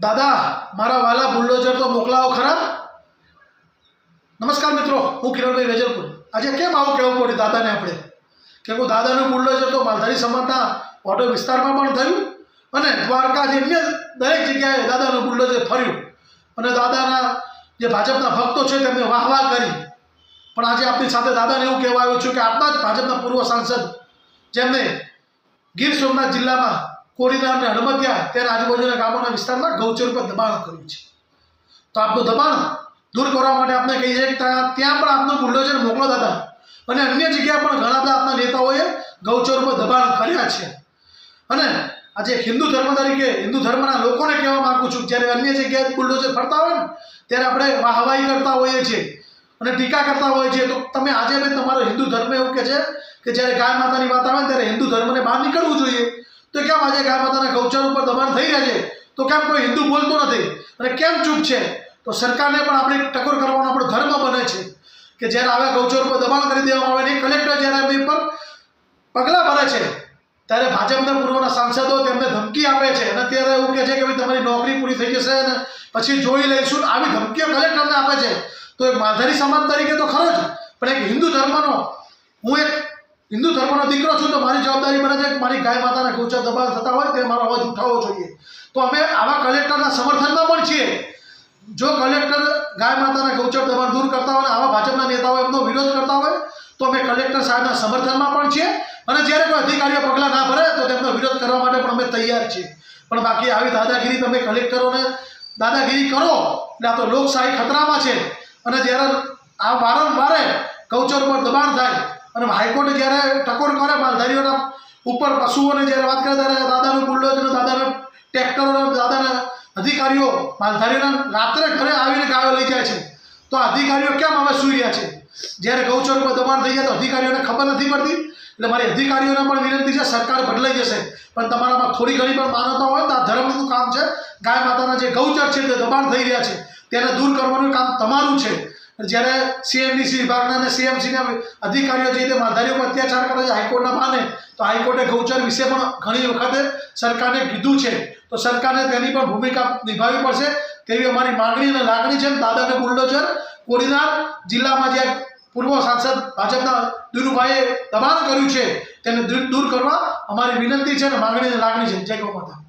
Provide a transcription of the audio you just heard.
દાદા મારા વાલા બુલડોઝર તો મોકલાવો ખરા। નમસ્કાર મિત્રો, હું કિરણભાઈ વેજલપુર। આજે કેમ આવું કહેવું પડ્યું દાદાને આપણે કે હું દાદાનું બુલડોઝર તો માલધારી સમાજના ઓટો વિસ્તારમાં પણ થયું અને દ્વારકા જે અન્ય દરેક જગ્યાએ દાદાનું બુલડોઝર ફર્યું અને દાદાના જે ભાજપના ભક્તો છે તેમને વાહવાહ કરી। પણ આજે આપણી સાથે દાદાને એવું કહેવા આવ્યું છું કે આપણા જ ભાજપના પૂર્વ સાંસદ જેમને ગીર સોમનાથ જિલ્લામાં કોડીનાર અને હડમતિયા તેના આજુબાજુના ગામોના વિસ્તારમાં ગૌચર પર દબાણ કર્યું છે, તો આપનું દબાણ દૂર કરવા માટે આપણે કહીએ છીએ કે ત્યાં પણ આપનું બુલડોઝર મોકલો દાદા। અને અન્ય જગ્યાએ પણ ઘણા બધા આપણા નેતાઓએ ગૌચર પર દબાણ કર્યા છે અને આજે હિન્દુ ધર્મ તરીકે હિન્દુ ધર્મના લોકોને કહેવા માગું છું, જ્યારે અન્ય જગ્યાએ બુલડોઝર ફરતા હોય ને ત્યારે આપણે વાહવાહી કરતા હોઈએ છીએ અને ટીકા કરતા હોઈએ છીએ, તો તમે આજે બી તમારો હિન્દુ ધર્મ એવું કહે છે કે જ્યારે ગાય માતાની વાત આવે ને ત્યારે હિન્દુ ધર્મને બહાર નીકળવું જોઈએ, તો કેમ આજે ગાય માતાના ગૌચર ઉપર દબાણ થઈ રહ્યા છે તો કેમ કોઈ હિન્દુ બોલતો નથી અને કેમ ચૂપ છે? તો સરકારને પણ આપણે ટકોર કરવાનો આપણો ધર્મ બને છે કે જ્યારે આવા ગૌચર ઉપર દબાણ કરી દેવામાં આવે ને કલેક્ટર જ્યારે એમની પર પગલાં ભરે છે ત્યારે ભાજપના પૂર્વના સાંસદો તેમને ધમકી આપે છે અને ત્યારે એવું કહે છે કે ભાઈ તમારી નોકરી પૂરી થઈ જશે અને પછી જોઈ લઈશું। આવી ધમકીઓ કલેક્ટરને આપે છે તો એક માલધારી સમાજ તરીકે તો ખરો જ, પણ એક હિન્દુ ધર્મનો હું એક હિન્દુ ધર્મનો દીકરો છું તો મારી જવાબદારી બને છે કે મારી ગાય માતાના ગૌચર દબાણ થતા હોય તે મારો અવાજ ઉઠાવવો જોઈએ। તો અમે આવા કલેક્ટરના સમર્થનમાં પણ છીએ। જો કલેક્ટર ગાય માતાના ગૌચર દબાણ દૂર કરતા હોય અને આવા ભાજપના નેતાઓ એમનો વિરોધ કરતા હોય તો અમે કલેક્ટર સાહેબના સમર્થનમાં પણ છીએ અને જ્યારે કોઈ અધિકારીઓ પગલાં ના ભરે તો તેમનો વિરોધ કરવા માટે પણ અમે તૈયાર છીએ। પણ બાકી આવી દાદાગીરી તમે કલેક્ટરોને દાદાગીરી કરો એટલે આ તો લોકશાહી ખતરામાં છે। અને જ્યારે આ વારંવાર ગૌચર પર દબાણ થાય અને હાઈકોર્ટે જ્યારે ટકોર કરે માલધારીઓના ઉપર પશુઓને જ્યારે વાત કરે ત્યારે દાદાનું બુલડોઝર દાદાના ટ્રેક્ટરો દાદાના અધિકારીઓ માલધારીઓના રાત્રે ઘરે આવીને ગાયો લઈ જાય છે, તો અધિકારીઓ કેમ હવે સૂઈ રહ્યા છે? જ્યારે ગૌચર પર દબાણ થઈ જાય તો અધિકારીઓને ખબર નથી પડતી। એટલે મારી અધિકારીઓને પણ વિનંતી છે, સરકાર બદલાઈ જશે પણ તમારામાં થોડી ઘણી પણ માનવતા હોય તો આ ધર્મનું કામ છે। ગાય માતાના જે ગૌચર છે તે દબાણ થઈ રહ્યા છે તેને દૂર કરવાનું કામ તમારું છે। જ્યારે સીએમડીસી વિભાગના અને સીએમસીના અધિકારીઓ જે રીતે માલધારીઓ પર અત્યાચાર કરે છે હાઈકોર્ટના બહાને, તો હાઈકોર્ટે ગૌચર વિશે પણ ઘણી વખતે સરકારને કીધું છે, તો સરકારને તેની પણ ભૂમિકા નિભાવવી પડશે તેવી અમારી માગણી અને લાગણી છે। દાદાને બુલડોઝર કોડીનાર જિલ્લામાં જે પૂર્વ સાંસદ ભાજપના દિનુભાઈએ દબાણ કર્યું છે તેને દૂર કરવા અમારી વિનંતી છે અને માગણી અને લાગણી છે। જય ગૌ માતા।